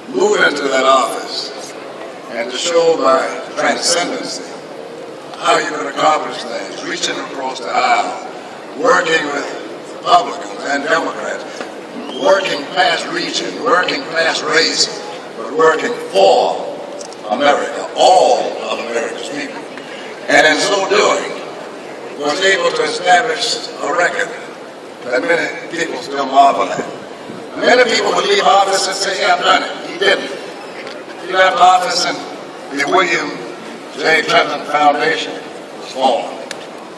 move into that office and to show by transcendency how you can accomplish things, reaching across the aisle, working with Republicans and Democrats, working past region, working past race, but working for America, all of America's people. And in so doing, was able to establish a record that many people still marvel at. Many people would leave office and say, yeah, I've done it. He didn't. He left office and the William J. Clinton Foundation was formed.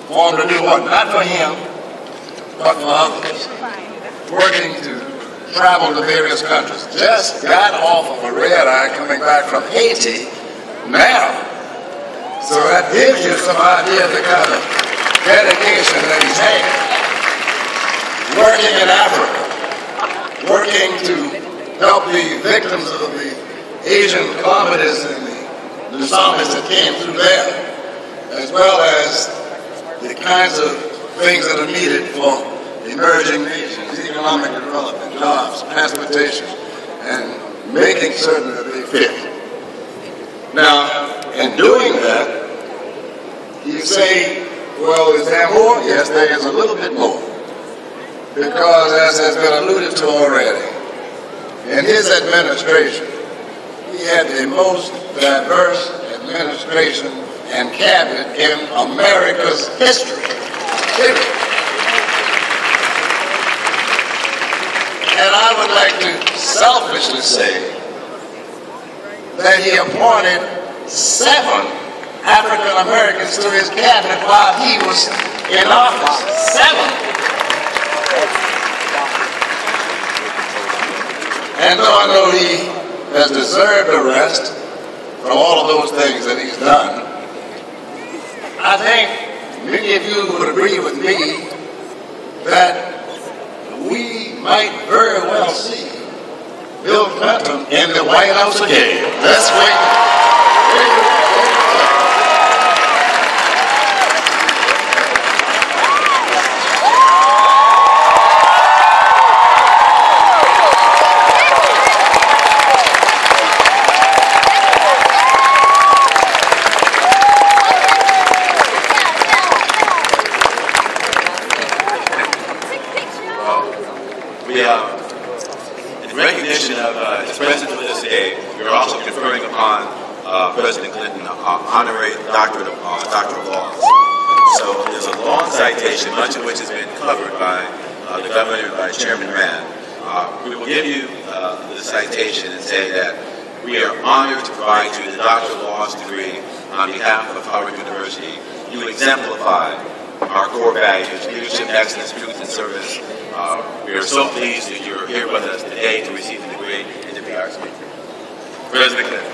Formed to do what? Not for him, but for others. Working to travel to various countries. Just got off of a red eye coming back from Haiti now. So that gives you some idea of the kind of dedication that he's had. Working in Africa, working to help the victims of the Asian calamities and the tsunamis that came through there, as well as the kinds of things that are needed for emerging nations, economic development, jobs, transportation, and making certain that they fit. Now, in doing that, you say, well, is there more? Yes, there is a little bit more. Because, as has been alluded to already, in his administration, he had the most diverse administration and cabinet in America's history. And I would like to selfishly say that he appointed 7 African Americans to his cabinet while he was in office. 7. And though I know he has deserved a rest for all of those things that he's done, I think many of you would agree with me that we might very well see Bill Clinton in the White House again. Let's wait. In recognition of his presence with us today, we are also conferring upon President Clinton an honorary doctorate of laws. So there's a long citation, much of which has been covered by the governor and by Chairman Rand. We will give you the citation and say that we are honored to provide you the Doctor of Laws degree on behalf of Howard University. You exemplify our core values: leadership, excellence, truth, and service. We are so pleased that you're here with us today to receive the degree and to be our speaker. President Clinton.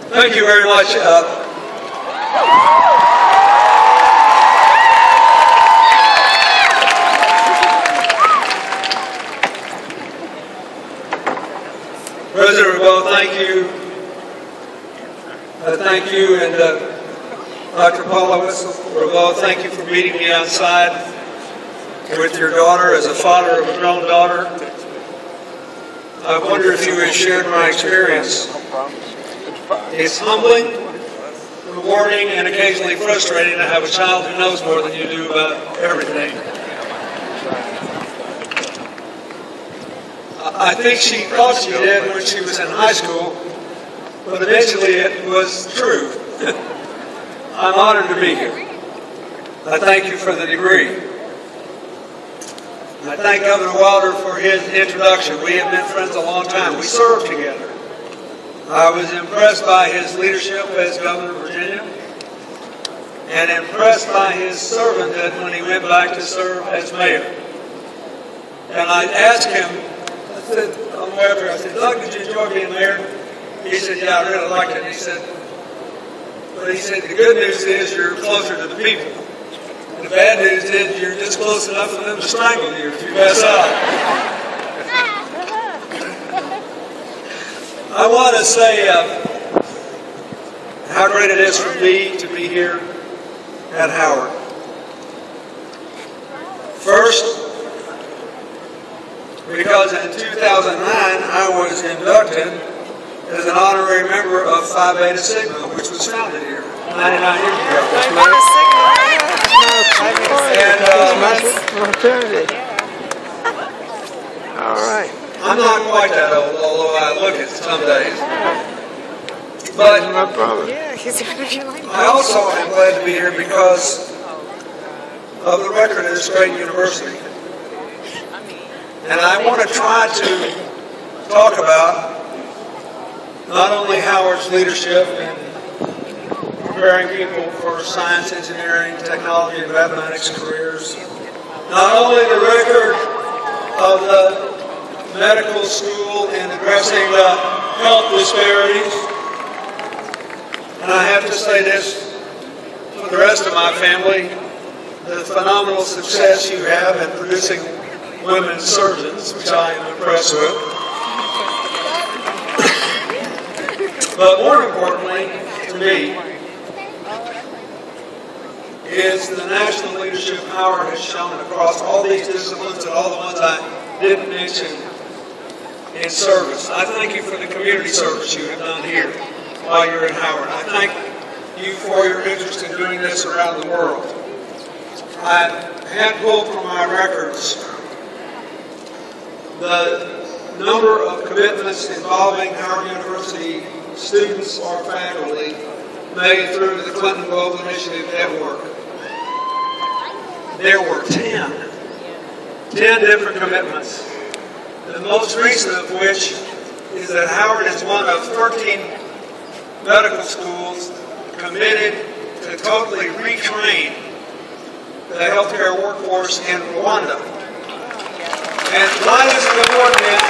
Thank you very much. President Rebel, thank you. Thank you, and Dr. Paula Rebel, thank you for meeting me outside with your daughter as a father of a grown daughter. I wonder if you had shared my experience. It's humbling, rewarding, and occasionally frustrating to have a child who knows more than you do about everything. I think she thought she did when she was in high school, but eventually it was true. I'm honored to be here. I thank you for the degree. I thank Governor Wilder for his introduction. We have been friends a long time. We served together. I was impressed by his leadership as Governor of Virginia and impressed by his servanthood when he went back to serve as mayor. And I asked him, on the way up here, I said, Doug, did you enjoy being mayor? He said, yeah, I really liked it. And he said, the good news is you're closer to the people. And The bad news is you're just close enough for them to strangle you if you mess up. I want to say how great it is for me to be here at Howard. First, because in 2009 I was inducted as an honorary member of Phi Beta Sigma, which was founded here 99 years ago. Fraternity. All right. I'm not quite that old, although I look it some days. But No problem. I also am glad to be here because of the record at this great university. And I want to try to talk about not only Howard's leadership in preparing people for science, engineering, technology, and mathematics careers, not only the record of the medical school in addressing the health disparities, and I have to say this for the rest of my family, the phenomenal success you have in producing women surgeons, which I am impressed with. But more importantly, to me, is the national leadership Howard has shown across all these disciplines and all the ones I didn't mention in service. I thank you for the community service you have done here while you're at Howard. I thank you for your interest in doing this around the world. I had pulled from my records the number of commitments involving Howard University students or faculty made through the Clinton Global Initiative Network. There were 10 different commitments. The most recent of which is that Howard is one of 13 medical schools committed to totally retrain the healthcare workforce in Rwanda. And why this is important is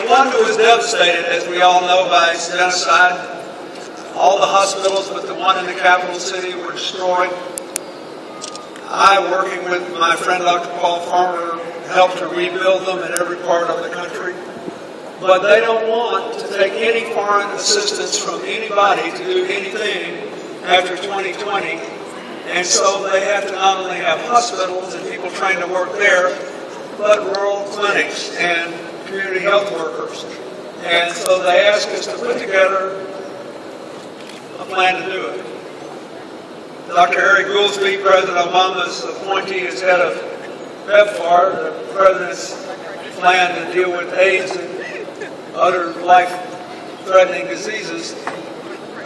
Rwanda was devastated, as we all know, by its genocide. All the hospitals but the one in the capital city were destroyed. I, working with my friend Dr. Paul Farmer, helped to rebuild them in every part of the country. But they don't want to take any foreign assistance from anybody to do anything after 2020. And so they have to not only have hospitals and people trained to work there, but rural clinics and community health workers. And so they asked us to put together a plan to do it. Dr. Harry Goolsbee, President Obama's appointee as head of PEPFAR, the President's plan to deal with AIDS and other life-threatening diseases,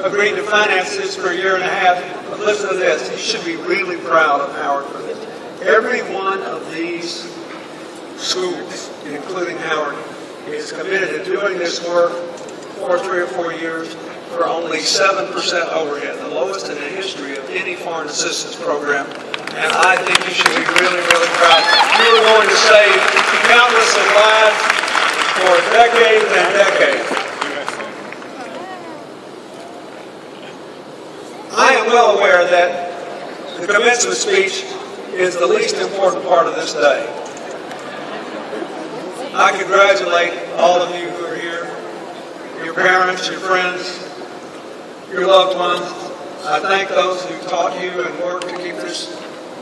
agreed to finance this for a year and a half. But listen to this, he should be really proud of Howard for this. Every one of these schools, including Howard, is committed to doing this work for 3 or 4 years for only 7% overhead, the lowest in the history of any foreign assistance program. And I think you should be really, really proud. You are going to save countless of lives for decades and decades. I am well aware that the commencement speech is the least important part of this day. I congratulate all of you who are here, your parents, your friends, your loved ones. I thank those who taught you and worked to keep this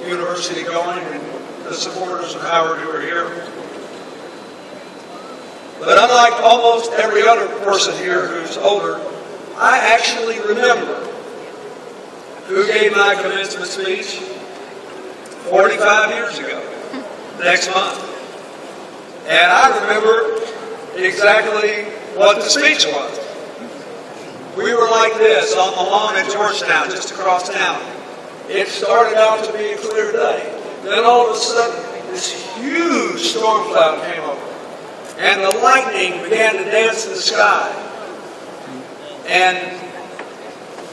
university going, and the supporters of Howard who are here. But unlike almost every other person here who's older, I actually remember who gave my commencement speech 45 years ago, next month. And I remember exactly what the speech was. We were like this on the lawn at Georgetown, just across town. It started out to be a clear day. Then all of a sudden, this huge storm cloud came over. And the lightning began to dance in the sky. And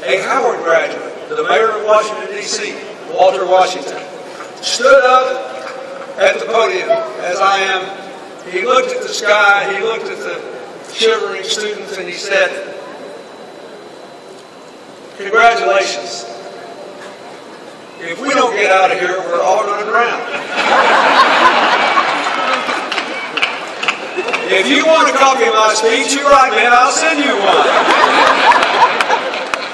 a Howard graduate, the mayor of Washington, D.C., Walter Washington, stood up at the podium, as I am. He looked at the sky, he looked at the shivering students, and he said, "Congratulations. if we don't get out of here, we're all going to drown. If you want a copy of my speech, you write me and I'll send you one.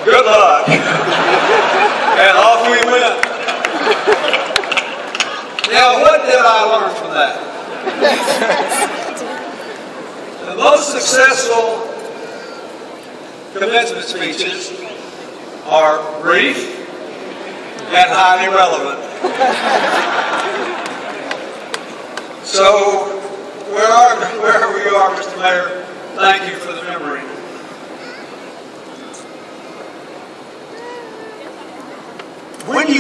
Good luck. And off we went. Now, what did I learn from that? The most successful commencement speeches are brief and highly relevant. So, wherever you are, Mr. Mayor, thank you for the memory.